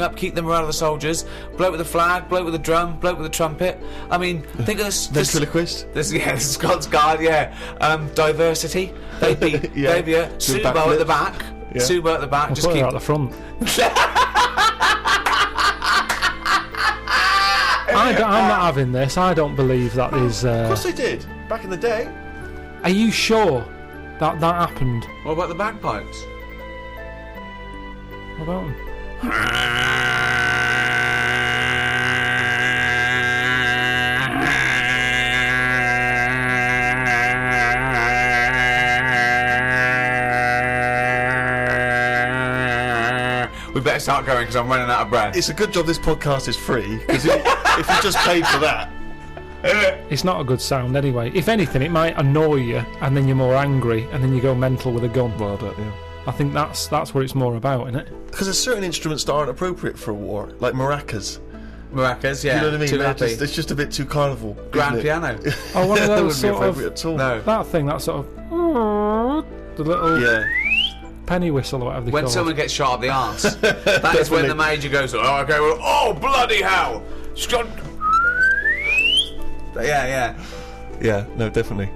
up, keep the morale of the soldiers. Bloke with the flag, bloke with the drum, bloke with the trumpet. I mean, think of this. Ventriloquist. This Scots Guard, diversity. They'd be, Subo at the back. Yeah. Subo at the back. Just keep at the front. I'm not having this. I don't believe that is. Of course they did back in the day. Are you sure that happened? What about the bagpipes? What about them? We better start going because I'm running out of breath. It's a good job this podcast is free, because if you just paid for that, it's not a good sound anyway. If anything, it might annoy you, and then you're more angry, and then you go mental with a gun. Well, yeah. I think that's what it's more about, isn't it? Because there's certain instruments that aren't appropriate for a war, like maracas. Maracas, yeah. You know what I mean? Too happy. It's just a bit too carnival. Grand piano. Oh, one of those that wouldn't sort be appropriate at all. No. That thing, that sort of the little penny whistle or whatever they call it. When someone gets shot up the arse, that is when the major goes, oh, okay, well, oh, bloody hell! Yeah, no, definitely.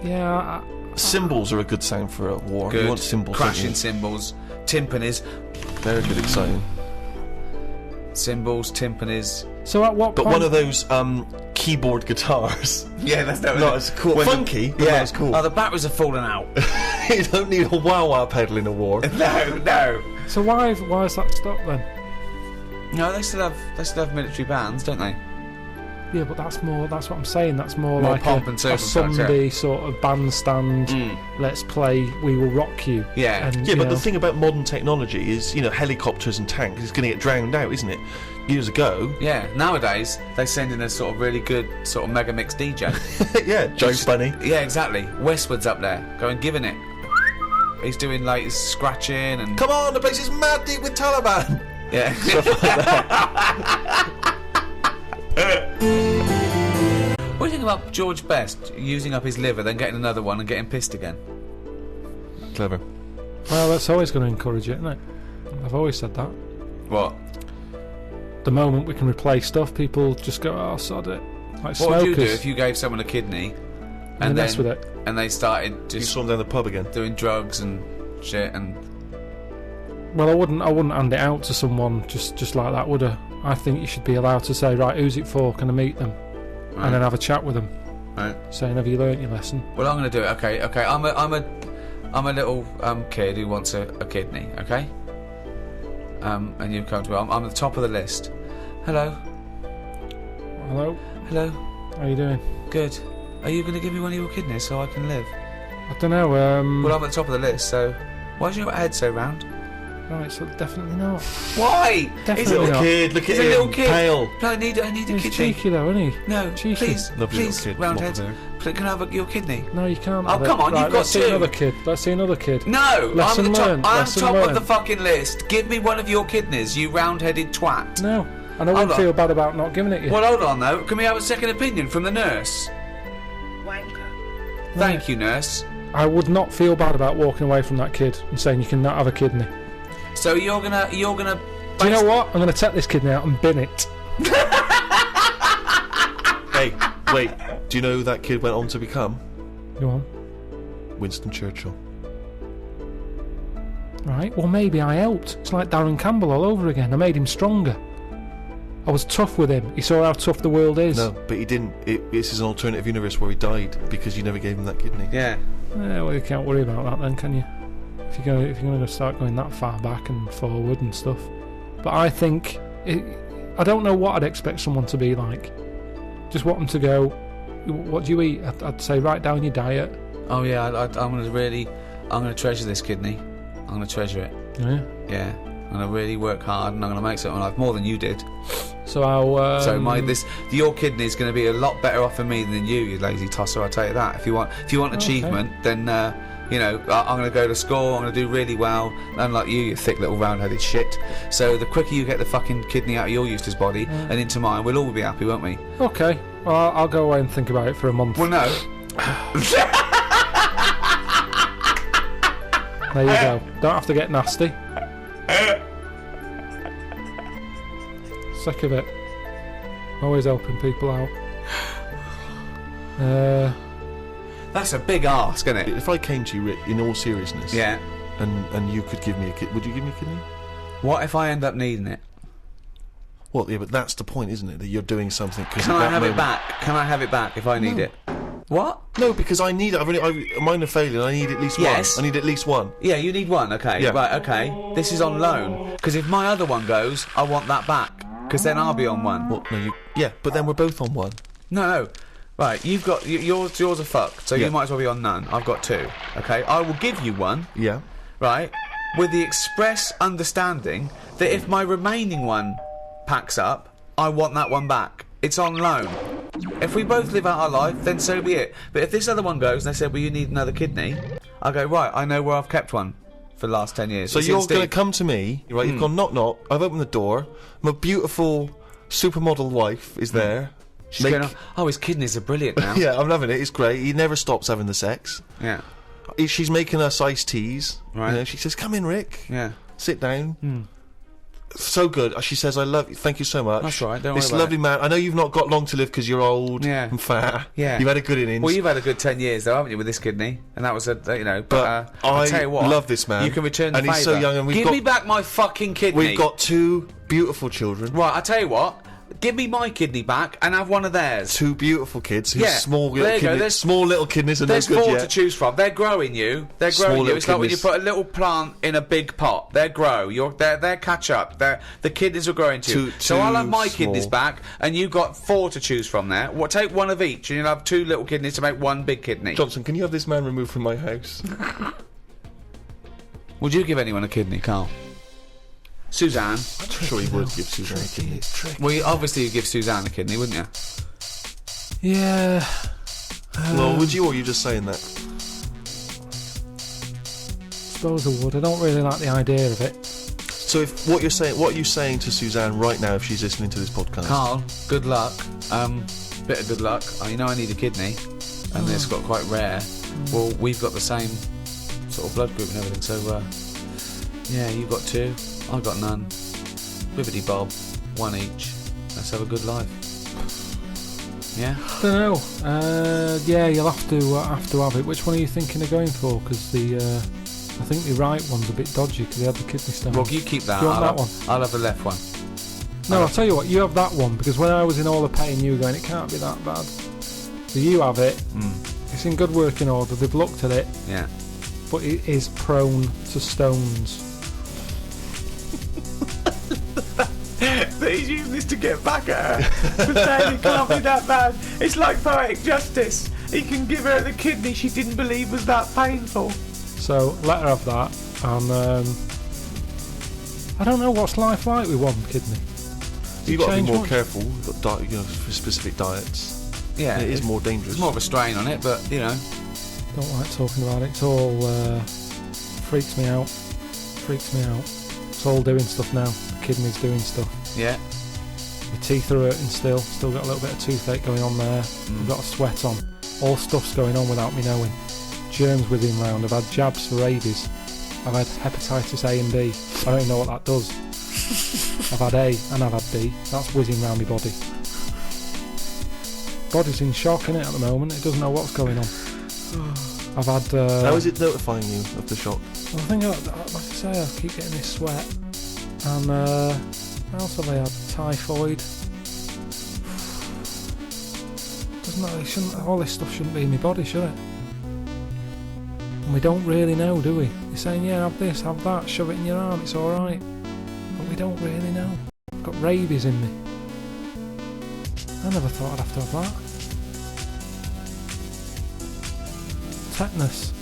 Yeah. Cymbals are a good sound for a war. Good. You want cymbals, crashing cymbals, timpanis. Very good, exciting. Cymbals, timpanis. So at what But point... one of those keyboard guitars. Yeah, that's not. No, it's cool. Funky. But yeah, it's cool. Oh, the batteries are falling out. You don't need a wah-wah pedal in a war. No. So why is that stopped then? No, they still have military bands, don't they? Yeah, but that's what I'm saying. That's more like pomp and a circumstance, Sunday sort of bandstand. Let's play We Will Rock You. Yeah. And, Yeah, but the thing about modern technology is, helicopters and tanks is going to get drowned out, isn't it? Years ago. Yeah, nowadays they send in a sort of really good sort of mega mix DJ. Yeah, Joe Bunny. Yeah, exactly. Westwood's up there, going giving it. He's doing like scratching and. Come on, the place is mad deep with Taliban. Yeah. What do you think about George Best using up his liver, then getting another one and getting pissed again? Clever. Well, that's always going to encourage it, isn't it? I've always said that. What? The moment we can replace stuff, people just go, oh, sod it. Like What would you do smokers. if you gave someone a kidney and mess with it? And they started You just saw them down the pub again. doing drugs and shit and. Well, I wouldn't hand it out to someone just like that, would I? I think you should be allowed to say, right, who's it for? Can I meet them? Right. And then have a chat with them. Right. Saying, have you learnt your lesson? Well, I'm going to do it. Okay. I'm a little kid who wants a kidney. Okay. And you come to me. I'm at the top of the list. Hello. Hello? Hello. How you doing? Good. Are you going to give me one of your kidneys so I can live? I don't know, Well, I'm at the top of the list, so why is your head so round? Right, so definitely not. Why? Definitely He's a little not. Kid, look at He's a him. little kid. Pale. No, I need a He's kidney. cheeky though, isn't he? No, Cheeky. please, Lovely please, little kid. Roundhead. What to do? Can I have your kidney? No, you can't. Oh, have it. come on, right, you've got let's see two. another kid. Let's see another kid. No, Lesson I'm the top. learned. I'm Lesson top of learned. the fucking list. Give me one of your kidneys, you round-headed twat. No, and I wouldn't on. feel bad about not giving it you. Well, hold on though. Can we have a second opinion from the nurse? Wanker. Thank you, nurse. I would not feel bad about walking away from that kid and saying you cannot have a kidney. So you're gonna. Do you know what? I'm going to take this kidney out and bin it. Hey, wait. Do you know who that kid went on to become? Go on. Winston Churchill. Right, well maybe I helped. It's like Darren Campbell all over again. I made him stronger. I was tough with him. He saw how tough the world is. No, but he didn't. This is an alternative universe where he died because you never gave him that kidney. Yeah. Well, you can't worry about that then, can you? If you're going to start going that far back and forward and stuff. But I think I don't know what I'd expect someone to be like. Just want them to go, what do you eat? I'd say write down your diet. Oh yeah. I'm gonna treasure this kidney. I'm gonna treasure it. Yeah. Yeah. I'm gonna really work hard, and I'm gonna make something of life more than you did. So I'll. Your kidney is gonna be a lot better off for me than you lazy tosser. I'll tell you that. If you want achievement, then I'm going to go to school, I'm going to do really well, unlike you thick little round-headed shit. So the quicker you get the fucking kidney out of your useless body and into mine, we'll all be happy, won't we? Okay, well, I'll go away and think about it for a month. Well, no. There you go. Don't have to get nasty. Sick of it. Always helping people out. That's a big ask, isn't it? If I came to you, Rick, in all seriousness, Yeah. and you could give me a kidney, would you give me a kidney? What if I end up needing it? Well, yeah, but that's the point, isn't it? That you're doing something. Can I have it back? Can I have it back if I need it? What? No, because I need it. Mine are failing. I need at least Yes. one. I need at least one. Yeah, you need one. Okay. Yeah. Right. Okay. This is on loan. Because if my other one goes, I want that back. Because then I'll be on one. Well, no, yeah, but then we're both on one. No. Right. You've got yours are fucked. So Yeah. you might as well be on none. I've got two. Okay. I will give you one. Yeah. Right. With the express understanding that if my remaining one packs up, I want that one back. It's on loan. If we both live out our life, then so be it. But if this other one goes and they said, well, you need another kidney, I go, right, I know where I've kept one for the last 10 years. So It's you're in going to Steve. come to me, right? You've gone knock knock. I've opened the door. My beautiful supermodel wife is there. She's going, oh, his kidneys are brilliant now. Yeah, I'm loving it. It's great. He never stops having the sex. Yeah. She's making us iced teas. Right. You know, she says, "Come in, Rick. Yeah. Sit down." So good. She says, "I love you. Thank you so much." That's all right, don't This worry about lovely man. I know you've not got long to live because you're old Yeah. and fat. Yeah. You've had a good innings. Well, you've had a good 10 years, though, haven't you, with this kidney? And that was a, But I'll I tell you what. love this man. You can return the And he's so favour. young and we've Give got- me back my fucking kidney. We've got two beautiful children. Right, I'll tell you what. Give me my kidney back and have one of theirs. Two beautiful kids whose Yeah, small there little you go, kidneys, there's- small little kidneys are no There's good four yet. to choose from. They're growing you. They're Small growing you. little It's like when you kidneys. put a little plant in a big pot. They grow. They're catch up. The kidneys are growing too. So I'll have my too kidneys small. back, and you've got four to choose from there. What? Take one of each, and you'll have two little kidneys to make one big kidney. Johnson, can you have this man removed from my house? Would you give anyone a kidney, Carl? Suzanne. I'm sure he would give Suzanne a kidney. Well, obviously you'd give Suzanne a kidney, wouldn't you? Yeah. Well, would you, or are you just saying that? Suppose I would. I don't really like the idea of it. So, if what are you saying to Suzanne right now if she's listening to this podcast? Carl, good luck. Bit of good luck. You know I need a kidney, and it's got quite rare. Well, we've got the same sort of blood group and everything, so yeah, you've got two, I've got none. Bibbidi bob, one each. Let's have a good life. Yeah. Don't know. Yeah, you'll have to have it. Which one are you thinking of going for? Because I think the right one's a bit dodgy because they had the kidney stone. Well, you keep that. Do you want I'll that have, I'll have the left one. No, I'll tell you what. You have that one because when I was in all the pain, you were going, it can't be that bad. So you have it. It's in good working order. They've looked at it, Yeah. but it is prone to stones. He's using this to get back at her. But saying it can't be that bad. It's like poetic justice. He can give her the kidney she didn't believe was that painful. So let her have that. And I don't know what's life like with one kidney. You've got to be change more much? careful. You've got for specific diets. Yeah. It is more dangerous. There's more of a strain on it, but you know. Don't like talking about it. It's all freaks me out. It's all doing stuff now. The kidney's doing stuff. Yeah. My teeth are hurting still. Still got a little bit of toothache going on there. I've got a sweat on. All stuff's going on without me knowing. Germs whizzing round. I've had jabs for rabies. I've had hepatitis A and B. I don't even know what that does. I've had A and I've had B. That's whizzing round my body. Body's in shock, innit, at the moment. It doesn't know what's going on. I've had... How is it notifying you of the shock? I think, like I say, I keep getting this sweat. And what else have I had? Typhoid. All this stuff shouldn't be in my body, should it? And we don't really know, do we? You're saying, yeah, have this, have that, shove it in your arm, it's alright. But we don't really know. I've got rabies in me. I never thought I'd have to have that. Tetanus.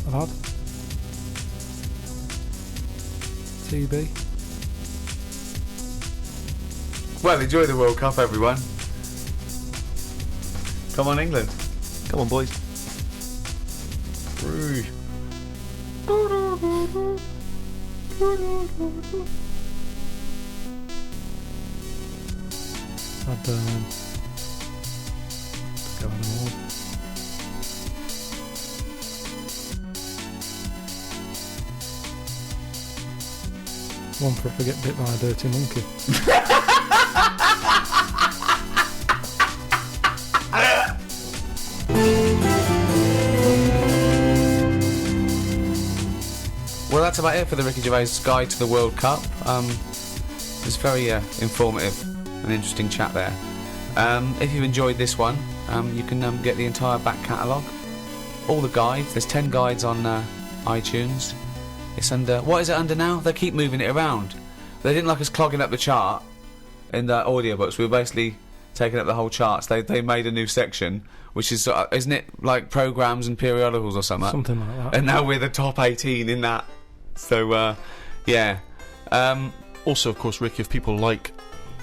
I've had. TB. Well, enjoy the World Cup, everyone. Come on, England. Come on, boys. Had go on all. One for if I get bit by a dirty monkey. Well, that's about it for the Ricky Gervais Guide to the World Cup. It's very informative and interesting chat there. If you've enjoyed this one, you can get the entire back catalogue, all the guides. There's 10 guides on iTunes. It's under, what is it under now? They keep moving it around. They didn't like us clogging up the chart in the audiobooks. We were basically taking up the whole charts. They made a new section, which is, isn't it like programmes and periodicals or something? Something like that. And now we're the top 18 in that. So, yeah. Also, of course, Rick, if people like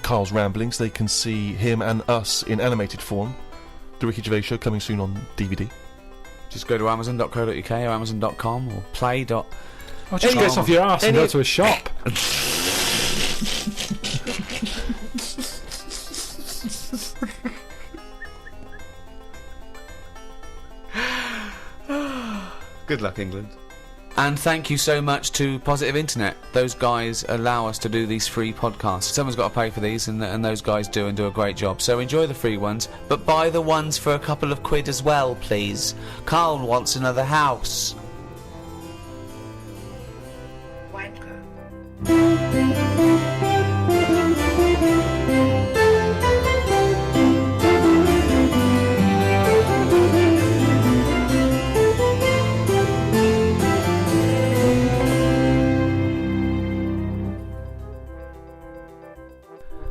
Carl's ramblings, they can see him and us in animated form. The Ricky Gervais Show coming soon on DVD. Just go to amazon.co.uk or amazon.com or play. Oh, just get off your arse and go to a shop. Good luck, England. And thank you so much to Positive Internet. Those guys allow us to do these free podcasts. Someone's got to pay for these, and those guys do, and do a great job. So enjoy the free ones, but buy the ones for a couple of quid as well, please. Carl wants another house.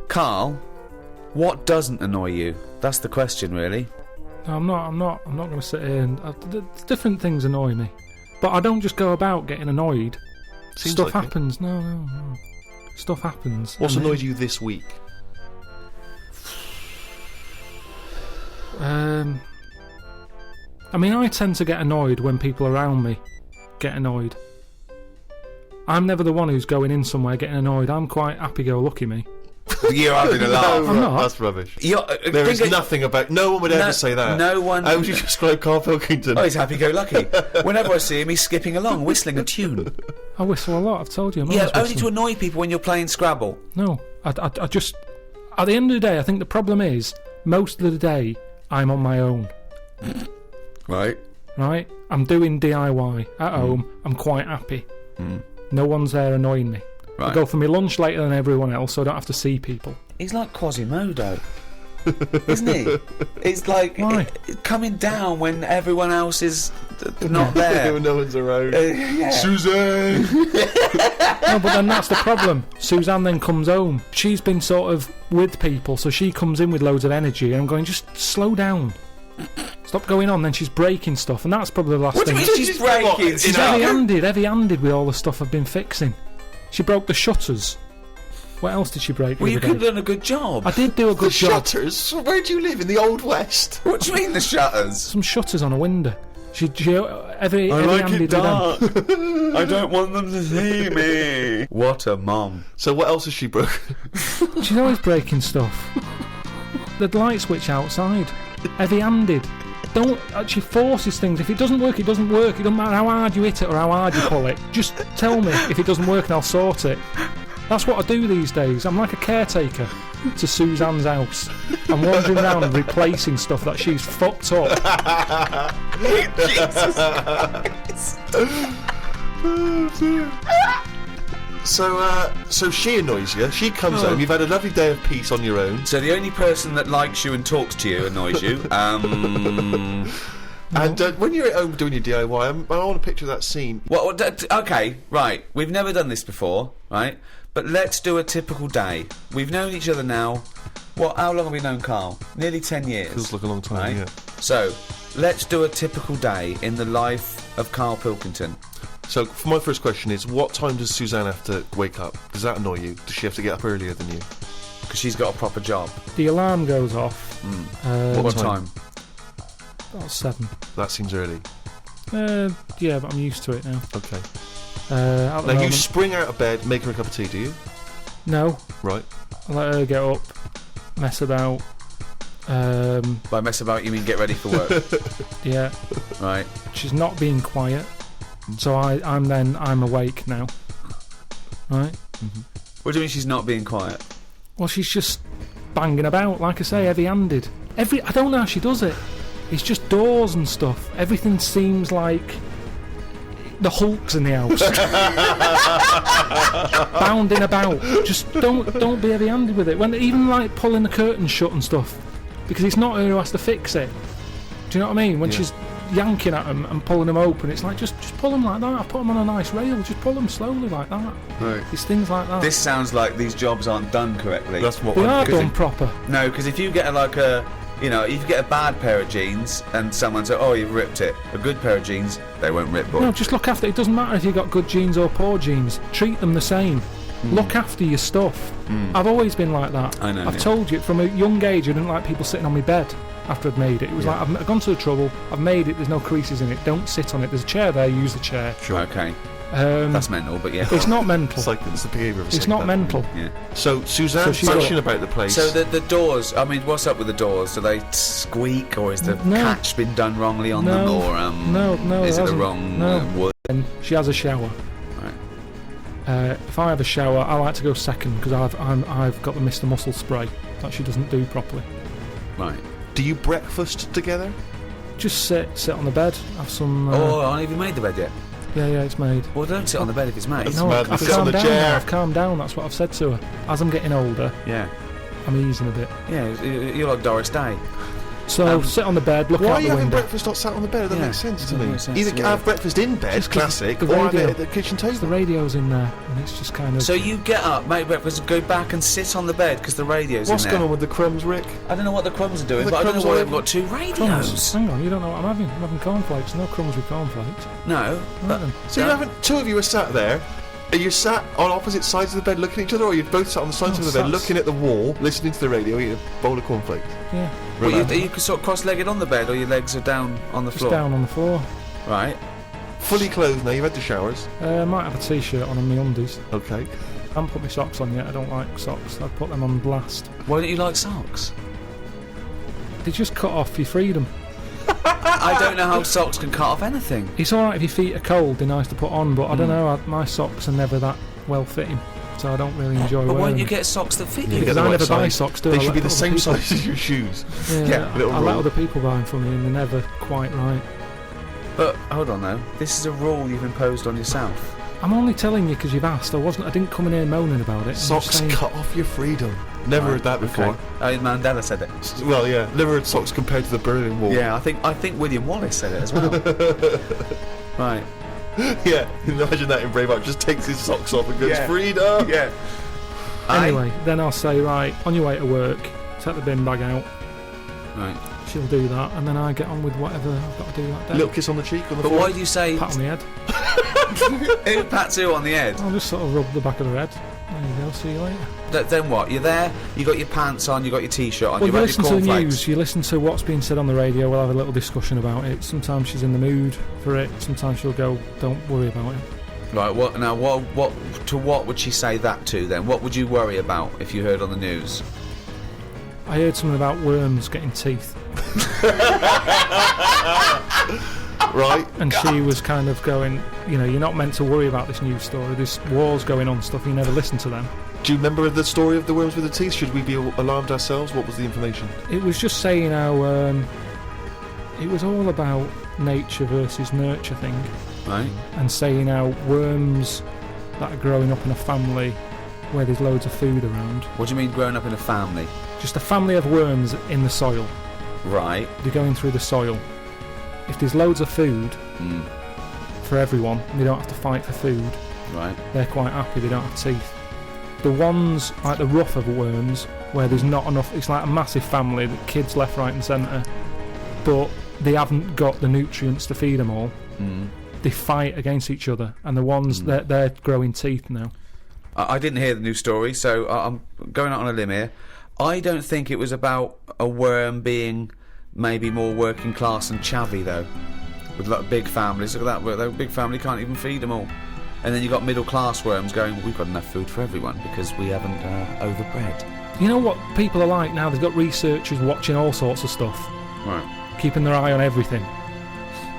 Carl, what doesn't annoy you? That's the question, really. No, I'm not going to sit here and different things annoy me, but I don't just go about getting annoyed. Seems Stuff like happens. No. Stuff happens. What's And annoyed you this week? I mean, I tend to get annoyed when people around me get annoyed. I'm never the one who's going in somewhere getting annoyed. I'm quite happy-go-lucky, me. You're having a laugh. I'm not. That's rubbish. There is nothing about... No one would ever say that. No one... How would you describe Carl Pilkington? Oh, he's happy-go-lucky. Whenever I see him, he's skipping along, whistling a tune. I whistle a lot, I've told you. I'm Yeah, always only whistling. to annoy people when you're playing Scrabble. No, I just... At the end of the day, I think the problem is, most of the day, I'm on my own. Right. Right? I'm doing DIY at home. I'm quite happy. No one's there annoying me. Right. I go for my lunch later than everyone else, so I don't have to see people. He's like Quasimodo, isn't he? It's like Why? coming down when everyone else is not there. No one's around. Yeah. Suzanne! No, but then that's the problem. Suzanne then comes home. She's been sort of with people, so she comes in with loads of energy, and I'm going, just slow down. Stop going on. Then she's breaking stuff, and that's probably the last What do thing. you mean she's breaking? She's heavy-handed with all the stuff I've been fixing. She broke the shutters. What else did she break? Well, you the could other have day? done a good job. I did do a good job. Shutters? Where do you live? In the Old West? What do you mean the shutters? Some shutters on a window. She every I like handed it dark. I don't want them to see me. What a mum. So what else has she broken? She's always breaking stuff. The light switch outside. Heavy-handed. She forces things. If it doesn't work, it doesn't work. It doesn't matter how hard you hit it or how hard you pull it. Just tell me if it doesn't work and I'll sort it. That's what I do these days. I'm like a caretaker to Suzanne's house. I'm wandering around replacing stuff that she's fucked up. So she annoys you. She comes home. You've had a lovely day of peace on your own. So the only person that likes you and talks to you annoys you. And when you're at home doing your DIY, I want to picture that scene. Okay, right. We've never done this before, right? But let's do a typical day. We've known each other now. How long have we known Carl? Nearly 10 years. Feels like a long time, right? yeah. So, let's do a typical day in the life of Carl Pilkington. So, for my first question is, what time does Suzanne have to wake up? Does that annoy you? Does she have to get up earlier than you? Because she's got a proper job. The alarm goes off. What time? About 7. That seems early. Yeah, but I'm used to it now. Okay. At the Now, you moment, spring out of bed, make her a cup of tea, do you? no, Right. I let her get up, mess about. By mess about, you mean get ready for work, Yeah, right? she's not being quiet, so I'm awake now. Right? What do you mean she's not being quiet? Well, she's just banging about, like I say, heavy-handed. I don't know how she does it. It's just doors and stuff. Everything seems like the Hulk's in the house. Bounding about. Just don't be heavy-handed with it. When even like pulling the curtains shut and stuff, because it's not her who has to fix it. Do you know what I mean? When she's yanking at them and pulling them open, it's like just pull them like that. I put them on a nice rail. Just pull them slowly like that. Right. It's things like that. This sounds like these jobs aren't done correctly. That's what they are I'm done proper. No, because if you get like a, you know, if you get a bad pair of jeans and someone says, "Oh, you've ripped it," a good pair of jeans, they won't rip. Boy. No, just look after it. It doesn't matter if you've got good jeans or poor jeans. Treat them the same. Look after your stuff. I've always been like that. I know, I've yeah. told you from a young age I didn't like people sitting on my bed after I'd made it. It was like I've gone to the trouble, I've made it, there's no creases in it, don't sit on it. There's a chair there, use the chair. Sure. Okay. That's mental, but yeah. It's not mental. It's like it's the behaviour of a It's not psychopath. mental. Yeah. So Suzanne's she's passionate got- about the place. So the doors. I mean, what's up with the doors? Do they squeak, or is the No. catch been done wrongly on them, No. or No, is it the hasn't. wrong No. wood? And she has a shower. Right. If I have a shower, I like to go second because I've got the Mr. Muscle spray that she doesn't do properly. Right. do you breakfast together? Just sit on the bed, have some. Oh, I haven't even made the bed yet. Yeah, it's made. Well, don't sit on the bed if it's made. That's No, mad. I've Sit on calmed the down. chair. Now. I've calmed down. That's what I've said to her. As I'm getting older, Yeah. I'm easing a bit. Yeah, you're like Doris Day. So sit on the bed, look Why out are you the having window. breakfast not sat on the bed? That Yeah, makes sense to doesn't me. make sense, Either yeah. have breakfast in bed, Just 'cause classic, the or have it radio- at the kitchen The table. radio's in there, and it's just kind of. So you get up, make breakfast, go back and sit on the bed because the radio's What's in there. going on with the crumbs, Rick? I don't know what the crumbs are doing, The but I don't crumbs know why are they've got two radios. crumbs. Hang on, you don't know what I'm having. I'm having cornflakes. No crumbs with cornflakes. No, Right but then. So you haven't, two of you are sat there. Are you sat on opposite sides of the bed looking at each other, or you're both sat on the sides No, of the bed sat- looking at the wall, listening to the radio, eating a bowl of cornflakes? Yeah, well, Relax. are you sort of cross-legged on the bed, or your legs are down on the just floor? down on the floor. Right. Fully clothed now, you've had the showers. Might have a t-shirt on and my undies. Okay. I haven't put my socks on yet. I don't like socks. I'd put them on blast. Why don't you like socks? They just cut off your freedom. I don't know how socks can cut off anything. It's alright if your feet are cold, they're nice to put on, but I don't know, my socks are never that well fitting, so I don't really enjoy But why wearing don't you them. get socks that fit Yeah, you? Because the I right never buy size. socks, do I? They I should let be the other same people- size as your shoes. Yeah, little I let rule. other people buy them for me and they're never quite right. But hold on though, this is a rule you've imposed on yourself. I'm only telling you because you've asked. I didn't come in here moaning about it. I'm just Socks saying- cut off your freedom. Never heard that before. Okay. Mandela said it. Well, yeah, never heard socks compared to the Berlin Wall. Yeah, I think William Wallace said it as well. Right. Yeah, imagine that in Braveheart. Just takes his socks off and goes, Yeah. freedom! Yeah. Anyway, then I'll say, right, on your way to work, take the bin bag out. Right. She'll do that, and then I get on with whatever I've got to do that day. Little kiss on the cheek on the But why forehead. do you say Pat on the head. who pats who on the head? I'll just sort of rub the back of her head. There you go, see you later. Then what? You're there, you got your pants on, you got your t-shirt on, Well, you've you had listen your to the cornflakes. news, you listen to what's being said on the radio, we'll have a little discussion about it. Sometimes she's in the mood for it, sometimes she'll go, don't worry about it. Right, what would she say that to then? What would you worry about if you heard on the news? I heard something about worms getting teeth, Right? and she was kind of going, you know, you're not meant to worry about this news story, this war's going on stuff, you never listen to them. Do you remember the story of the worms with the teeth? Should we be alarmed ourselves? What was the information? It was just saying how it was all about nature versus nurture thing, Right? and saying how worms that are growing up in a family where there's loads of food around, What do you mean growing up in a family? just a family of worms in the soil, Right. they're going through the soil. If there's loads of food Mm. for everyone and they don't have to fight for food, Right. they're quite happy, they don't have teeth. The ones like the rougher worms where there's not enough, it's like a massive family, the kids left, right and centre, but they haven't got the nutrients to feed them all, Mm. they fight against each other, and the ones they're growing teeth now. I didn't hear the news story, so I'm going out on a limb here. I don't think it was about a worm being maybe more working class and chavvy though, with like big families. Look at that, that big family can't even feed them all. And then you got middle class worms going, we've got enough food for everyone because we haven't overbred. You know what people are like now? They've got researchers watching all sorts of stuff, Right. keeping their eye on everything.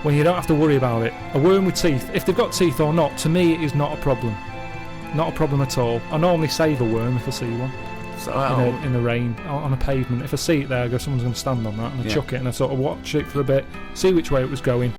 When you don't have to worry about it. A worm with teeth, if they've got teeth or not, to me it is not a problem. Not a problem at all. I normally save a worm if I see one So, in the rain on a pavement. If I see it there, I go, someone's going to stand on that, and I Yeah. chuck it, and I sort of watch it for a bit, see which way it was going,